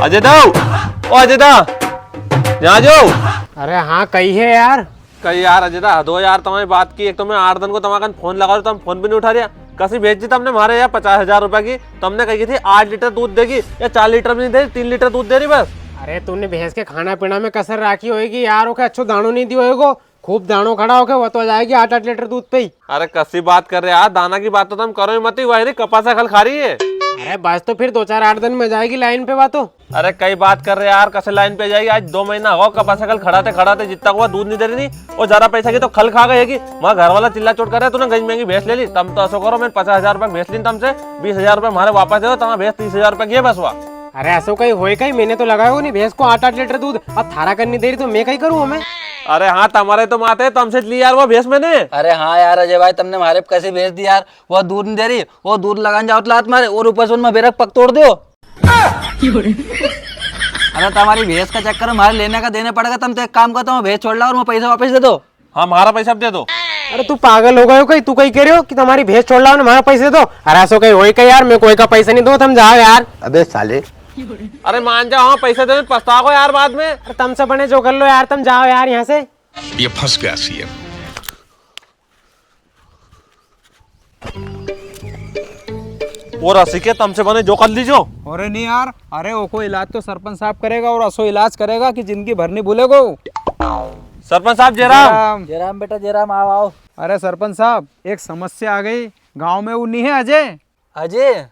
अजय दा, ओ अजय दा, यहाँ जाओ। अरे हाँ कही है यार। कही यार अजय दा, 2000 तुम्हारी बात की, एक तो मैं 8 दिन को तुम्हारा फोन लगा तो हम फोन भी नहीं उठा रहा। कसी भेज दी तुमने हमारे यार 50,000 रुपए की। तुमने कही थी 8 लीटर दूध देगी या 4 लीटर भी नहीं दे, 3 लीटर दूध दे रही बस। अरे तूने भैंस के खाना पीना में कसर राखी होगी यार, ओके अच्छो दानो नहीं दी होएगो, खूब दानो खड़ा होके वो तो आ जाएगी 8-8 लीटर दूध पे ही। अरे कसी बात कर रहे यार, दाना की बात तो तुम करो ही मत, वही कपासा खल खा रही है। अरे बस तो फिर 2-4-8 दिन में जाएगी लाइन पे बातों। अरे कई बात कर रहे यार, कैसे लाइन पे जाएगी? आज 2 महीना हो कपासा खल खड़ाते खड़ाते, जितना हुआ दूध नहीं दे रही थी और ज्यादा पैसा की तो खल खा गई। वहाँ घर वाला चिल्ला चोट कर रहे, तूने गई महंगी भैंस ले ली। तुम तो ऐसा करो, मैंने 50,000 रुपए भैंस ली तुमसे, 20,000 रुपए हमारे वापस दे दो, तुम्हारा भैंस 30,000 रुपए की है बस। वहाँ अरे ऐसा कहीं होए कहीं, मैंने तो लगाया नहीं भैंस को 8-8 लीटर दूध, अब थारा करनी दे रही तो मैं कहीं करूँ हमें। अरे हाँ तुम्हारे तो माते, तुमसे ली यार वो भैंस मैंने। अरे हाँ यार अजय भाई, तुमने हमारे पे कैसे भेज दी यार, वो दूध नहीं दे रही, वो दूध लगाने जाओ तो लात मारे और ऊपर से उनमें बेरक पक तोड़ दो। अरे तुम्हारी भैंस का चक्कर हमारे लेने का देने पड़ेगा। तुम तो एक काम करता हूँ, भैंस छोड़ ला और मैं पैसा वापस दे दो। हाँ हमारा पैसा दे दो। अरे तू पागल हो गए हो कहीं, तू कहीं कह रहे हो कि तुम्हारी भैंस छोड़ लाओ हमारा पैसे दो? अरे ऐसा कहीं होए कहीं यार, मैं कोई का पैसा नहीं दो, तुम जाओ यार। अबे साले, अरे मान जाओ, हाँ पैसे देने पछताओगे यार बाद में। अरे तुमसे बने जो कर लो यार, तुम जाओ यार यहाँ से। ये फंस गया सीएम। और रसी के तुमसे बने जो कर लीजो। अरे नहीं यार, अरे वो को इलाज तो सरपंच साहब करेगा और असो इलाज करेगा कि जिंदगी भर नहीं भूलेगो। सरपंच साहब जयराम। जयराम बेटा जयराम, आओ आओ। अरे सरपंच साहब, एक समस्या आ गई गांव में। वो नहीं है अजय? अजय?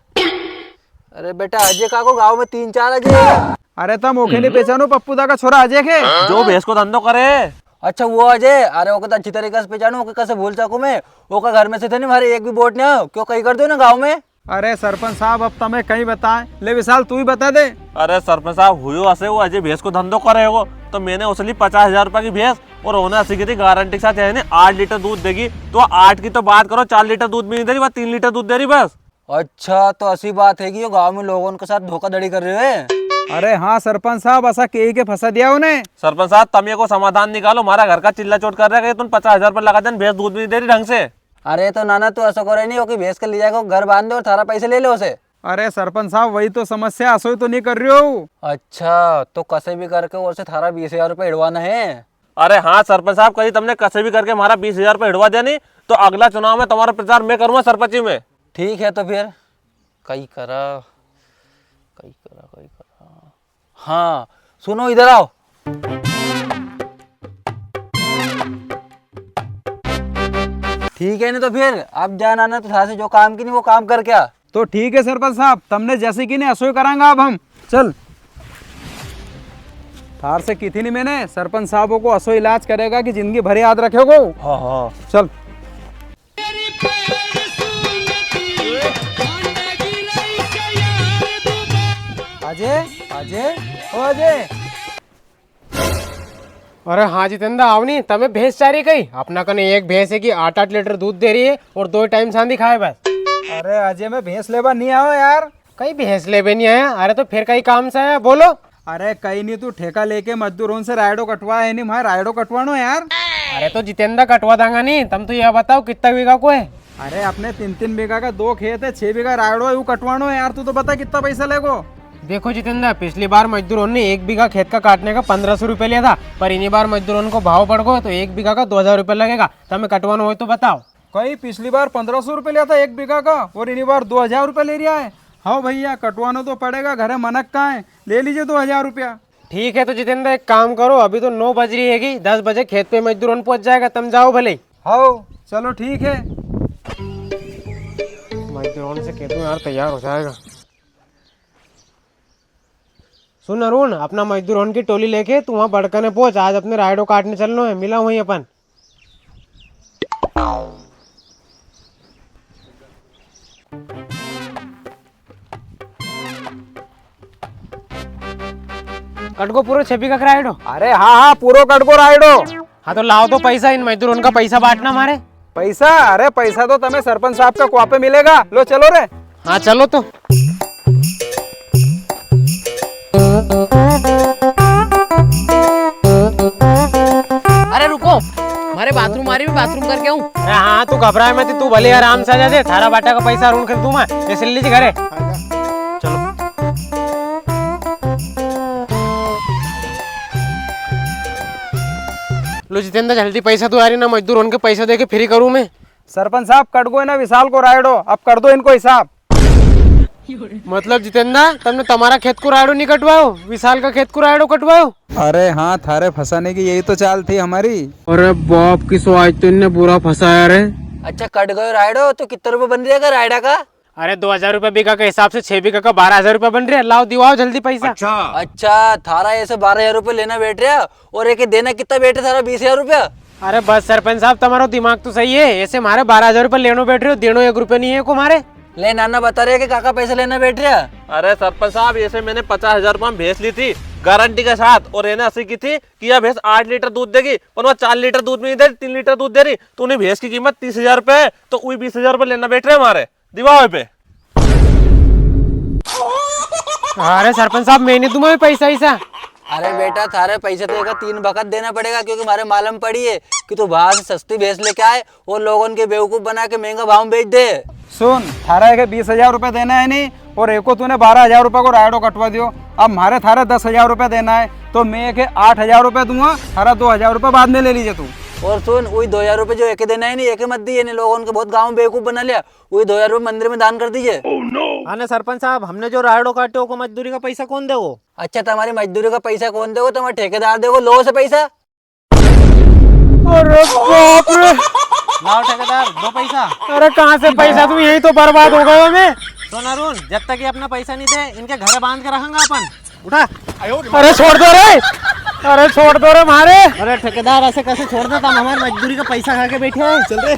अरे बेटा अजय का को गाँव में 3-4 अजय। अरे तुम ओखे नहीं पहचानो पप्पू दा का छोरा अजय के, जो भैंस को धंधो करे। अच्छा वो अजय, अरे वो तो अच्छी तरीके से पहचानो, ओके कैसे भूल सकूं मैं? वो का घर में से थे नहीं हमारे एक भी वोट नहीं हो, क्यों कहीं कर दो ना गाँव में। अरे सरपंच साहब अब तुम्हें कहीं बताएं, ले विशाल तू ही बता दे। अरे सरपंच साहब हुई ऐसे, वो अजय भैंस को धंधो करे हो तो मैंने उसे ली 50,000 रुपए की भैंस और होने ऐसी की थी गारंटी के साथ है ना 8 लीटर दूध देगी। तो 8 की तो बात करो, 4 लीटर दूध भी नहीं दे रही, वह 3 लीटर दूध दे रही बस। अच्छा तो ऐसी बात है कि वो गाँव में लोगों के साथ धोखाधड़ी कर रहे हैं। अरे हाँ सरपंच साहब, ऐसा के फंसा दिया उन्हें। सरपंच साहब तुम ये को समाधान निकालो, हमारा घर का चिल्ला चोट कर रहा है, तुम 50,000 रुपए लगा दें, भैंस दूध भी नहीं दे रही ढंग से। अरे तो नाना तू ऐसा करे नहीं हो कि भैंस के ले जाएगा घर बांध दे और सारा पैसे ले लो उसे। अरे सरपंच साहब वही तो समस्या, असो तो नहीं कर रही हो। अच्छा तो कैसे भी करके उसे थारा 20,000 रुपए हिड़वाना है। अरे हाँ सरपंच साहब, कहीं तुमने कैसे भी करके हमारा 20,000 रुपए हिड़वा दिया नहीं तो अगला चुनाव में तुम्हारा प्रचार मैं करूंगा सरपंची में। ठीक है तो फिर कई करा। हाँ सुनो इधर आओ। ठीक है नहीं तो फिर अब जाना ना, तो थारा से जो काम की नहीं वो काम कर क्या। तो ठीक है सरपंच साहब, तुमने जैसे कि नहीं असो ही करांगा अब हम। चल थार से की थी नहीं मैंने, सरपंच साहबों को असो इलाज करेगा कि जिंदगी भर याद रखोगो। हाँ हाँ चल अजय, अजय, ओ अजय। अरे हाँ जितेंद्र आओ नहीं, तमें भैंस चाह रही कहीं? अपना कने एक भैंस है कि 8-8 लीटर दूध दे रही है और 2 टाइम सांदी खाए बस। अरे अजय मैं भैंस लेवा नहीं आओ यार। कहीं भैंस ले भी नहीं आया? अरे तो फिर कहीं काम से आया बोलो। अरे कहीं नहीं, तू ठेका लेके मजदूरों से राइडो कटवा है नहीं, मैं राइडो कटवानो यार। अरे तो जितेंद्र कटवा देंगा नहीं, तुम तो यह बताओ कितना बीघा को है? अरे अपने 3-3 बीघा का 2 खेत है, 6 बीघा राइडो है, वो कटवानो है यार। तू तो बता कितना पैसा लेगो। देखो जितेंद्र, पिछली बार मजदूरों ने 1 बीघा खेत का काटने का 1500 रुपये लिया था, पर इन्हीं बार मजदूरों को भाव पड़ गो तो 1 बीघा का 2,000 रुपये लगेगा। तुम्हें कटवाना हो तो बताओ। कहीं पिछली बार 1500 रुपये लिया था 1 बीघा का और इन्हीं बार 2,000 रुपये ले रहा है। हाँ भैया कटवाना तो पड़ेगा, घर मनक का है, ले लीजिए 2,000 रुपया। ठीक है तो जितेंद्र एक काम करो, अभी तो 9 बज रही है, 10 बजे खेत पे मजदूरों पहुंच जाएगा, तुम जाओ भले। हाँ चलो ठीक है। मजदूरों से कहते यार तैयार हो जाएगा। सुन अरुण, अपना मजदूरों की टोली लेके तू वहाँ बड़कने पहुंच, आज अपने राइडो काटने चलना है, मिला वहीं अपन। कटको पूरा 6 बीघा का राइडो? अरे हाँ हाँ पूरा कटको राइडो। हाँ तो लाओ तो पैसा, इन मजदूरों का पैसा बांटना हमारे। पैसा? अरे पैसा तो तुम्हें सरपंच साहब का कुआ पे मिलेगा, लो चलो रे। हाँ चलो तो। अरे रुको, हमारे बाथरूम आ रही, मैं बाथरूम करके आऊँ। अरे हाँ तू घबराए मत, तू भले आराम से आ जा दे, थारा बाटा का पैसा अरुण कर दूं मैं, जैसे लीजिए घरे। चलो लो जितेंद्र जल्दी पैसा तो आ रही ना, मजदूर उनके पैसा दे के फ्री करूँ मैं। सरपंच साहब कट गो ना विशाल को रायडो, अब कर दो इनको हिसाब। मतलब जितेंद्र तुमने तुम्हारा खेत को रायडो नहीं कटवाओ, विशाल का खेत को रायडो कटवाओ। अरे हाँ, थारे फंसाने की यही तो चाल थी हमारी। अरे बाप की सो आज तो इनने बुरा फंसाया रे। अच्छा कट गए राइडो तो कितने रुपए बन जाएगा राइडा का? अरे 2000 रुपए बीघा के हिसाब से 6 बीघा का 12,000 रुपए बन रहे हैं। लाओ दिवाओ जल्दी पैसा। अच्छा थारा ऐसे 12,000 रुपए लेना बैठ रहा और एक देना कितना बैठे थारा 20,000 रुपया? अरे बस सरपंच साहब तुम्हारा दिमाग तो सही है, ऐसे मारे 12,000 रुपए लेनो बैठ रहे हो, देनो 1 रुपए नहीं है को मारे। ले नाना बता रहे कि काका पैसा लेना बैठ रहा। अरे सरपंच साहब ऐसे मैंने 50,000 रुपये में भैंस ली थी गारंटी के साथ, और इन्हें 80 की थी कि यह भैंस 8 लीटर दूध देगी, पर वह 4 लीटर दूध में नहीं दे रही, 3 लीटर दूध दे रही। तो उन्हें भैंस की कीमत 30,000 रुपए है, तो वही 20,000 रुपए लेना बैठ रहे हमारे दिवाओ पे। अरे सरपंच साहब मैंने तुम्हें पैसा ऐसा। अरे बेटा थारे पैसे तो एक 3 बखत देना पड़ेगा, क्योंकि हमारे मालूम पड़ी है कि तू बाहर से सस्ती भैंस लेके आए और लोगों के बेवकूफ बना के महंगा भाव में बेच दे। सुन, थारा एक 20,000 रुपए देना है नहीं, और एक को तूने 12,000 रुपए को रायडो कटवा दियो। अब हमारे थारे 10,000 रुपए देना है, तो मैं एक 8,000 रुपए दूंगा, थारा 2,000 रुपए बाद में ले लीजिए तू। और सुन वही 2,000 रुपए जो एक देना है नहीं, एक मत दिए नहीं, लोगों के बहुत गाँव में बेवकूफ बना लिया, वही 2,000 रुपए मंदिर में दान कर दीजिए। हाँ सरपंच साहब, हमने जो रायडो काटे को मजदूरी का पैसा कौन दे वो? अच्छा तुम्हारी मजदूरी का पैसा कौन देगा? तुम्हारे ठेकेदार देगा लो से पैसा। अरे बाप रे, लाओ ठेकेदार दो पैसा। अरे कहाँ से पैसा, तू यही तो बर्बाद हो गया मैं। सुन अरुण, जब तक ये अपना पैसा नहीं दे इनके घर बांध के रखेंगे अपन। उठा। अरे छोड़ दो रे, अरे छोड़ दो रे मारे। अरे ठेकेदार ऐसे कैसे छोड़ देता, हम हमारी मजदूरी का पैसा खा के बैठे हैं। चल रहे